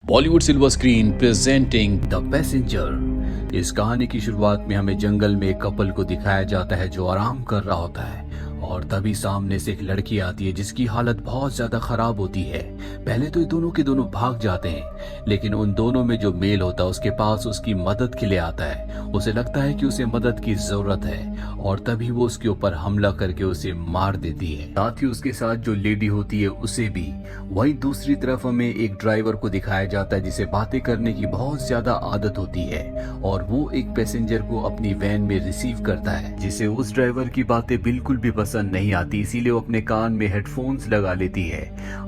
Bollywood silver screen presenting the passenger. इस कहानी की शुरुआत में हमें जंगल में एक कपल को दिखाया जाता है जो आराम कर रहा होता है और तभी सामने से एक लड़की आती है जिसकी हालत बहुत ज्यादा खराब होती है। पहले तो ये दोनों के दोनों भाग जाते हैं, लेकिन उन दोनों में जो मेल होता है उसके पास उसकी मदद के लिए आता है। उसे लगता है कि उसे मदद की जरूरत है और तभी वो उसके ऊपर हमला करके उसे मार देती है। साथ ही उसके साथ जो लेडी होती है उसे भी। वहीं दूसरी तरफ हमें एक ड्राइवर को दिखाया जाता है जिसे बातें करने की बहुत ज्यादा आदत होती है और वो एक पैसेंजर को अपनी वैन में रिसीव करता है जिसे उस ड्राइवर की बातें बिल्कुल भी पसंद नहीं आती, इसीलिए वो अपने कान में हेडफोन्स लगा लेती है।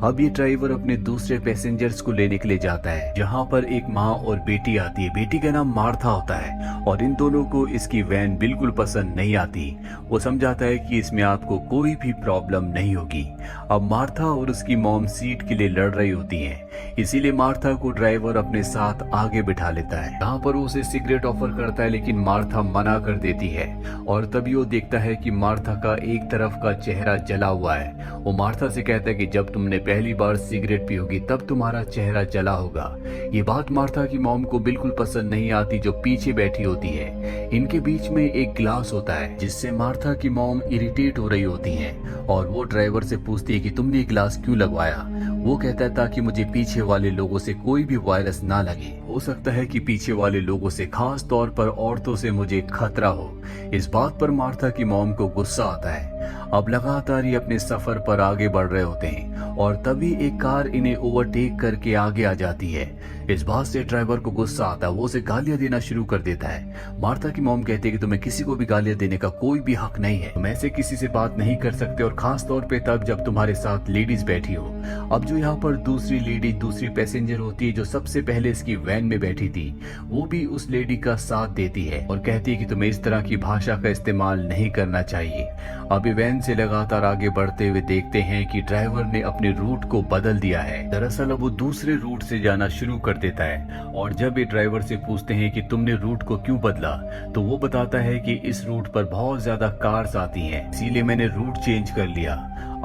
अब ये ड्राइवर अपने दूसरे पैसेंजर्स को लेने के लिए जाता है जहाँ पर एक माँ और बेटी आती है। बेटी का नाम मार्था होता है और इन दोनों को इसकी वैन बिल्कुल पसंद नहीं आती। वो समझाता है कि इसमें आपको कोई भी प्रॉब्लम नहीं होगी। अब मार्था और उसकी मॉम सीट के लिए लड़ रही होती हैं, इसीलिए मार्था को ड्राइवर अपने साथ आगे बिठा लेता है। यहाँ पर वो उसे सिगरेट ऑफर करता है लेकिन मार्था मना कर देती है और तभी वो देखता है कि मार्था का एक तरफ का चेहरा जला हुआ है। वो मार्था से कहता है कि जब तुमने पहली बार सिगरेट पी होगी तब तुम्हारा चेहरा जला होगा। ये बात मार्था की मॉम को बिल्कुल पसंद नहीं आती जो पीछे बैठी होती है। इनके बीच में एक ग्लास होता है जिससे मार्था की मॉम इरिटेट हो रही होती है और वो ड्राइवर से पूछती है कि तुमने ये ग्लास क्यों लगवाया। वो कहता है ताकि मुझे पीछे वाले लोगों से कोई भी वायरस ना लगे। हो सकता है कि पीछे वाले लोगों से, खास तौर पर औरतों से मुझे खतरा हो। इस बात पर मार्था की मॉम को गुस्सा आता है। अब लगातार ये अपने सफर पर आगे बढ़ रहे होते हैं और तभी एक कार इन्हें ओवरटेक करके आगे आ जाती है। इस बात से ड्राइवर को गुस्सा आता है, वो उसे गालियां देना शुरू कर देता है। मार्था की मॉम कहती है कि तुम्हें किसी को भी गालियां देने का कोई भी हक नहीं है, तुम ऐसे किसी से बात नहीं कर सकते और खास तौर पे तब जब तुम्हारे साथ लेडीज बैठी हो। अब जो यहाँ पर दूसरी लेडी, दूसरी पैसेंजर होती है जो सबसे पहले इसकी वैन में बैठी थी, वो भी उस लेडी का साथ देती है और कहती है कि तुम्हें इस तरह की भाषा का इस्तेमाल नहीं करना चाहिए। अभी वैन से लगातार आगे बढ़ते हुए देखते हैं कि ड्राइवर ने अपने रूट को बदल दिया है। दरअसल अब वो दूसरे रूट से जाना शुरू कर देता है और जब ये ड्राइवर से पूछते हैं कि तुमने रूट को क्यों बदला, तो वो बताता है कि इस रूट पर बहुत ज्यादा कार्स आती हैं, इसीलिए मैंने रूट चेंज कर लिया।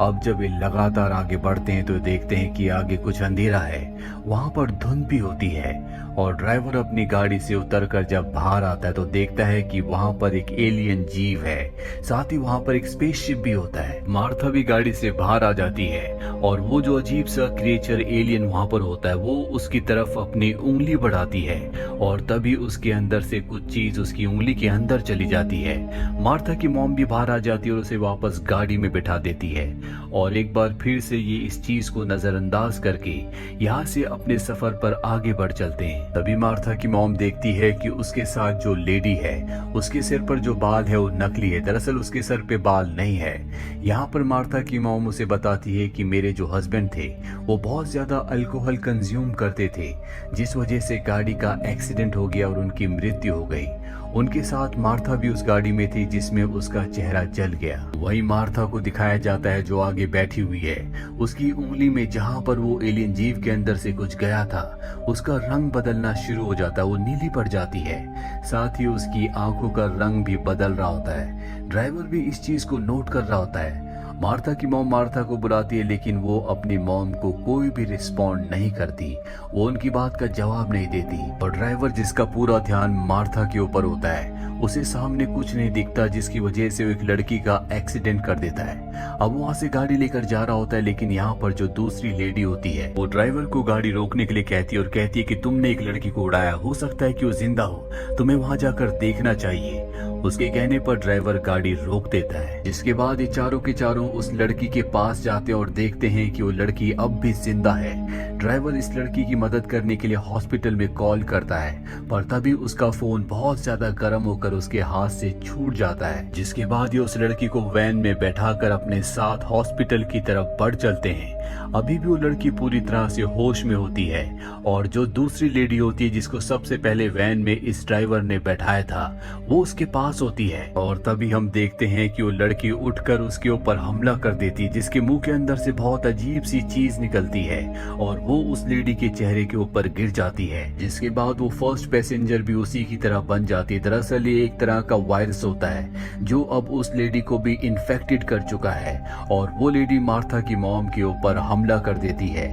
अब जब ये लगातार आगे बढ़ते हैं तो देखते हैं कि आगे कुछ अंधेरा है, वहां पर धुंध भी होती है और ड्राइवर अपनी गाड़ी से उतरकर जब बाहर आता है तो देखता है कि वहां पर एक एलियन जीव है, साथ ही वहां पर एक स्पेसशिप भी होता है। मार्था भी गाड़ी से बाहर आ जाती है और वो जो अजीब सा क्रिएचर एलियन वहां पर होता है वो उसकी तरफ अपनी उंगली बढ़ाती है और तभी उसके अंदर से कुछ चीज उसकी उंगली के अंदर चली जाती है। मार्था की मॉम भी बाहर आ जाती है और उसे वापस गाड़ी में बिठा देती है और एक बार फिर से ये इस चीज को नजरअंदाज करके यहाँ से अपने सफर पर आगे बढ़ चलते हैं। तभी मार्था की मॉम देखती है कि उसके साथ जो लेडी है उसके सिर पर जो बाल है वो नकली है, दरअसल उसके सर पे बाल नहीं है। यहाँ पर मार्था की मॉम उसे बताती है कि मेरे जो हस्बैंड थे वो बहुत ज्यादा अल्कोहल कंज्यूम करते थे, जिस वजह से गाड़ी का एक्सीडेंट हो गया और उनकी मृत्यु हो गई। उनके साथ मार्था भी उस गाड़ी में थी जिसमें उसका चेहरा जल गया। वही मार्था को दिखाया जाता है जो आगे बैठी हुई है, उसकी उंगली में जहां पर वो एलियन जीव के अंदर से कुछ गया था उसका रंग बदलना शुरू हो जाता है, वो नीली पड़ जाती है। साथ ही उसकी आंखों का रंग भी बदल रहा होता है। ड्राइवर भी इस चीज को नोट कर रहा होता है। मार्था की मॉम मार्था को बुलाती है लेकिन वो अपनी मॉम को कोई भी रिस्पॉन्ड नहीं करती, वो उनकी बात का जवाब नहीं देती और ड्राइवर जिसका पूरा ध्यान मार्था के ऊपर होता है उसे सामने कुछ नहीं दिखता, जिसकी वजह से वो एक लड़की का एक्सीडेंट कर देता है। अब वहां से गाड़ी लेकर जा रहा होता है लेकिन यहाँ पर जो दूसरी लेडी होती है वो ड्राइवर को गाड़ी रोकने के लिए कहती है और कहती है कि तुमने एक लड़की को उड़ाया, हो सकता है कि वो जिंदा हो, तुम्हें वहां जाकर देखना चाहिए। उसके कहने पर ड्राइवर गाड़ी रोक देता है, जिसके बाद ये चारों के चारों उस लड़की के पास जाते हैं और देखते हैं कि वो लड़की अब भी जिंदा है। ड्राइवर इस लड़की की मदद करने के लिए हॉस्पिटल में कॉल करता है पर तभी उसका फोन बहुत ज्यादा गर्म होकर उसके हाथ से छूट जाता है, जिसके बाद ये उस लड़की को वैन में बैठाकर अपने साथ हॉस्पिटल की तरफ बढ़ चलते हैं। अभी भी वो लड़की पूरी तरह से होश में होती है और जो दूसरी लेडी होती है जिसको सबसे पहले वैन में इस ड्राइवर ने बैठाया था वो उसके पास होती है और तभी हम देखते हैं कि वो लड़की उठकर उसके ऊपर हमला कर देती है, जिसके मुंह के अंदर से बहुत अजीब सी चीज निकलती है और वो उस लेडी के चेहरे के ऊपर गिर जाती है, जिसके बाद वो फर्स्ट पैसेंजर भी उसी की तरह बन जाती है। दरअसल ये एक तरह का वायरस होता है जो अब उस लेडी को भी इन्फेक्टेड कर चुका है और वो लेडी मार्था की मॉम के ऊपर हमला कर देती है।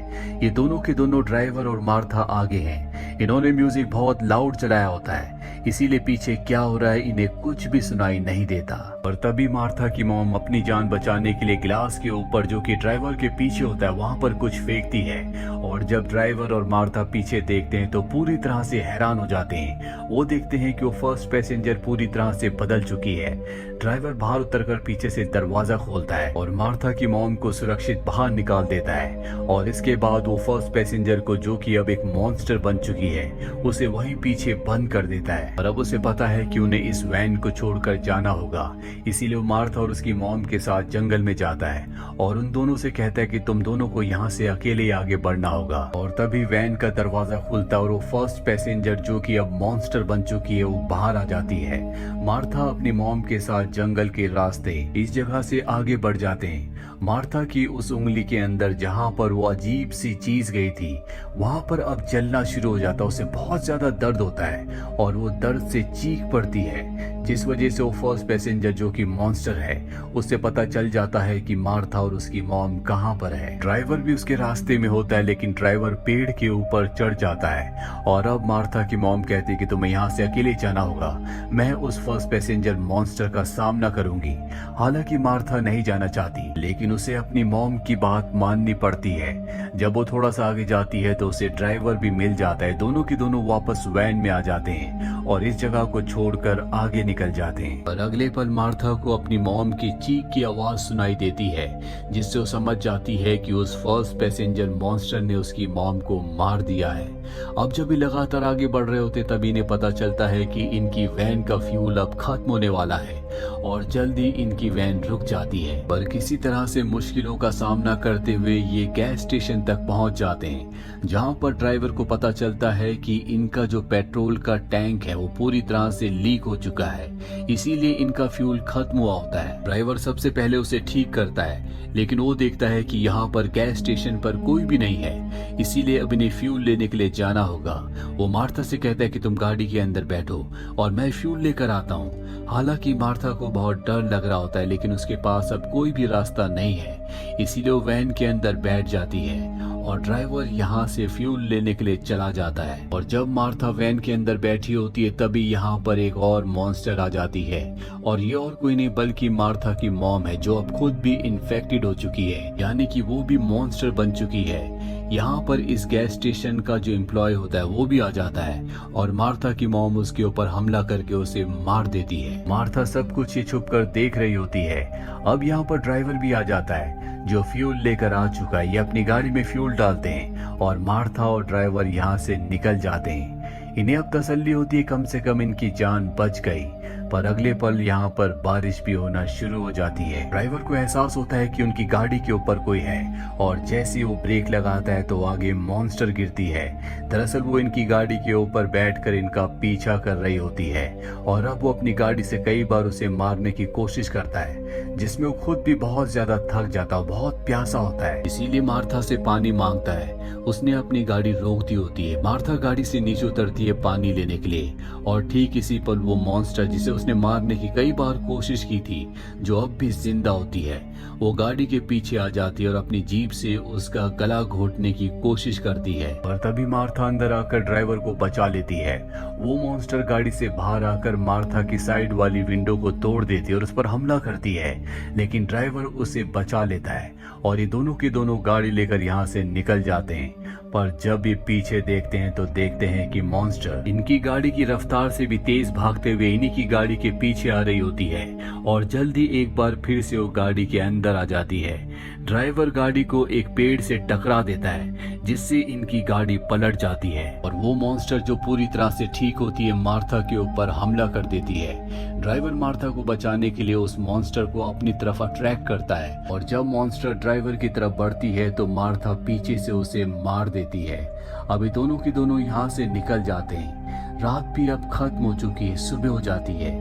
ये दोनों के दोनों ड्राइवर और मार्था आगे हैं। इन्होंने म्यूजिक बहुत लाउड चलाया होता है, इसीलिए पीछे क्या हो रहा है इन्हें कुछ भी सुनाई नहीं देता। और तभी मार्था की मॉम अपनी जान बचाने के लिए गिलास के ऊपर जो कि ड्राइवर के पीछे होता है वहां पर कुछ फेंकती है। और जब ड्राइवर और मार्था पीछे देखते हैं तो पूरी तरह से हैरान हो जाते हैं। वो देखते हैं कि वो फर्स्ट पैसेंजर पूरी तरह से बदल चुकी है। ड्राइवर बाहर उतरकर पीछे से दरवाजा खोलता है और मार्था की मॉम को सुरक्षित बाहर निकाल देता है। और इसके बाद वो फर्स्ट पैसेंजर को, जो कि अब एक मॉन्स्टर बन चुकी है, उसे वहीं पीछे बंद कर देता है। और अब उसे पता है कि उन्हें इस वैन को छोड़कर जाना होगा, इसीलिए वो मार्था और उसकी मॉम के साथ जंगल में जाता है और उन दोनों से कहता है कि तुम दोनों को यहाँ से अकेले आगे बढ़ना होगा। और तभी वैन का दरवाजा खुलता है और वो फर्स्ट पैसेंजर, जो कि अब मॉन्स्टर बन चुकी है, वो बाहर आ जाती है। मार्था अपनी मॉम के साथ जंगल के रास्ते इस जगह से आगे बढ़ जाते हैं। मार्था की उस उंगली के अंदर जहां पर वो अजीब सी चीज गई थी वहां पर अब जलना शुरू हो जाता है। उसे बहुत ज्यादा दर्द होता है और वो दर्द से चीख पड़ती है, जिस वजह से वो फर्स्ट पैसेंजर, जो कि मॉन्स्टर है, उससे पता चल जाता है कि मार्था और उसकी मॉम कहां पर है। ड्राइवर भी उसके रास्ते में होता है, लेकिन ड्राइवर पेड़ के ऊपर चढ़ जाता है। और अब मार्था की मॉम कहती है कि तुम्हें यहाँ से अकेले जाना होगा, मैं उस फर्स्ट पैसेंजर मॉन्स्टर का सामना करूंगी। हालांकि मार्था नहीं जाना चाहती, लेकिन उसे अपनी मॉम की बात माननी पड़ती है। जब वो थोड़ा सा आगे जाती है तो उसे ड्राइवर भी मिल जाता है। दोनों के दोनों वापस वैन में आ जाते हैं और इस जगह को छोड़कर आगे निकल जाते हैं। पर अगले पल मार्था को अपनी मॉम की चीख की आवाज सुनाई देती है, जिससे वो समझ जाती है कि उस फर्स्ट पैसेंजर मॉन्स्टर ने उसकी मॉम को मार दिया है। अब जब ये लगातार आगे बढ़ रहे होते तभी इन्हें पता चलता है कि इनकी वैन का फ्यूल अब खत्म होने वाला है और जल्दी इनकी वैन रुक जाती है। पर किसी तरह से मुश्किलों का सामना करते हुए ये गैस स्टेशन तक पहुंच जाते हैं, जहां पर ड्राइवर को पता चलता है कि इनका जो पेट्रोल का टैंक है वो पूरी तरह से लीक हो चुका है, इसीलिए इनका फ्यूल खत्म हुआ होता है। ड्राइवर सबसे पहले उसे ठीक करता है, लेकिन वो देखता है कि यहाँ पर गैस स्टेशन पर कोई भी नहीं है, इसीलिए अब इन्हें फ्यूल लेने के लिए जाना होगा। वो मार्था से कहता है कि तुम गाड़ी के अंदर बैठो और मैं फ्यूल लेकर आता हूँ। हालांकि मार्था को बहुत डर लग रहा होता है, लेकिन उसके पास अब कोई भी रास्ता नहीं है, इसीलिए वो वैन के अंदर बैठ जाती है और ड्राइवर यहाँ से फ्यूल लेने के लिए चला जाता है। और जब मार्था वैन के अंदर बैठी होती है तभी यहाँ पर एक और मॉन्स्टर आ जाती है, और ये और कोई नहीं बल्कि मार्था की मॉम है, जो अब खुद भी इन्फेक्टेड हो चुकी है, यानी कि वो भी मॉन्स्टर बन चुकी है। यहाँ पर इस गैस स्टेशन का जो एम्प्लॉय होता है वो भी आ जाता है और मार्था की मॉम उसके ऊपर हमला करके उसे मार देती है। मार्था सब कुछ ये छुप कर देख रही होती है। अब यहाँ पर ड्राइवर भी आ जाता है जो फ्यूल लेकर आ चुका है। ये अपनी गाड़ी में फ्यूल डालते हैं और मार्था और ड्राइवर यहाँ से निकल जाते हैं। इन्हें अब तसल्ली होती है कम से कम इनकी जान बच गई। पर अगले पल यहाँ पर बारिश भी होना शुरू हो जाती है। ड्राइवर को एहसास होता है कि उनकी गाड़ी के ऊपर कोई है और जैसे वो ब्रेक लगाता है तो आगे मॉन्स्टर गिरती है। दरअसल वो इनकी गाड़ी के ऊपर बैठकर इनका पीछा कर रही होती है और अब वो अपनी गाड़ी से कई बार उसे मारने की कोशिश करता है, जिसमें वो खुद भी बहुत ज्यादा थक जाता है, बहुत प्यासा होता है, इसीलिए मार्था से पानी मांगता है। उसने अपनी गाड़ी रोक दी होती है। मार्था गाड़ी से नीचे उतरती है पानी लेने के लिए और ठीक इसी पर वो मॉन्स्टर जिसे उसने मारने की कई बार कोशिश की थी, जो अब भी जिंदा होती है, वो गाड़ी के पीछे आ जाती है और अपनी जीप से उसका गला घोटने की कोशिश करती है। और तभी मार्था अंदर आकर ड्राइवर को बचा लेती है। वो मॉन्स्टर गाड़ी से बाहर आकर मार्था की साइड वाली विंडो को तोड़ देती है और उस पर हमला करती है, लेकिन ड्राइवर उसे बचा लेता है और ये दोनों की दोनों गाड़ी लेकर यहाँ से निकल जाते हैं। पर जब ये पीछे देखते हैं तो देखते हैं कि मॉन्स्टर इनकी गाड़ी की रफ्तार से भी तेज भागते हुए इन्हीं की गाड़ी के पीछे आ रही होती है और जल्दी एक बार फिर से वो गाड़ी के अंदर आ जाती है। ड्राइवर गाड़ी को एक पेड़ से टकरा देता है, जिससे इनकी गाड़ी पलट जाती है और वो मॉन्स्टर जो पूरी तरह से ठीक होती है मार्था के ऊपर हमला कर देती है। ड्राइवर मार्था को बचाने के लिए उस मॉन्स्टर को अपनी तरफ अट्रैक्ट करता है और जब मॉन्स्टर ड्राइवर की तरफ बढ़ती है तो मार्था पीछे से उसे मार देती है। अभी दोनों की दोनों यहाँ से निकल जाते हैं। रात भी अब खत्म हो चुकी है, सुबह हो जाती है।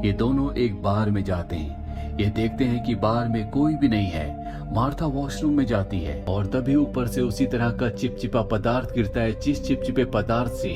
ये दोनों एक बार में जाते हैं। ये देखते हैं कि बार में कोई भी नहीं है। मार्था वॉशरूम में जाती है और तभी ऊपर से उसी तरह का चिपचिपा पदार्थ गिरता है जिस चिपचिपे पदार्थ से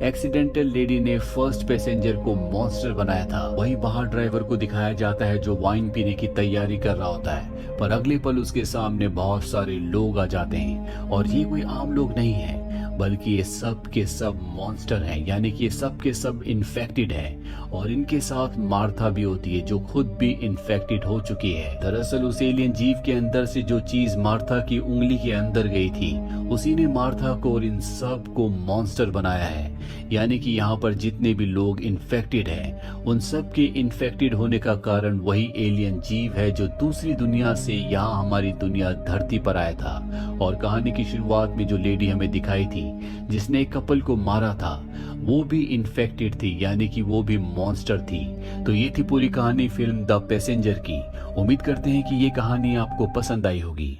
एक्सीडेंटल लेडी ने फर्स्ट पैसेंजर को मॉन्स्टर बनाया था। वहीं बाहर ड्राइवर को दिखाया जाता है जो वाइन पीने की तैयारी कर रहा होता है, पर अगले पल उसके सामने बहुत सारे लोग आ जाते हैं और ये कोई आम लोग नहीं है बल्कि ये सब के सब मॉन्स्टर हैं, यानी कि ये सब के सब इन्फेक्टेड हैं और इनके साथ मार्था भी होती है जो खुद भी इन्फेक्टेड हो चुकी है। दरअसल उस एलियन जीव के अंदर से जो चीज मार्था की उंगली के अंदर गई थी उसी ने मार्था को और इन सब को मॉन्स्टर बनाया है। यानी कि यहाँ पर जितने भी लोग इन्फेक्टेड हैं उन सब के इन्फेक्टेड होने का कारण वही एलियन जीव है जो दूसरी दुनिया से यहाँ हमारी दुनिया धरती पर आया था। और कहानी की शुरुआत में जो लेडी हमें दिखाई थी जिसने एक कपल को मारा था वो भी इन्फेक्टेड थी, यानी कि वो भी मॉन्स्टर थी। तो ये थी पूरी कहानी फिल्म द पैसेंजर की। उम्मीद करते हैं कि ये कहानी आपको पसंद आई होगी।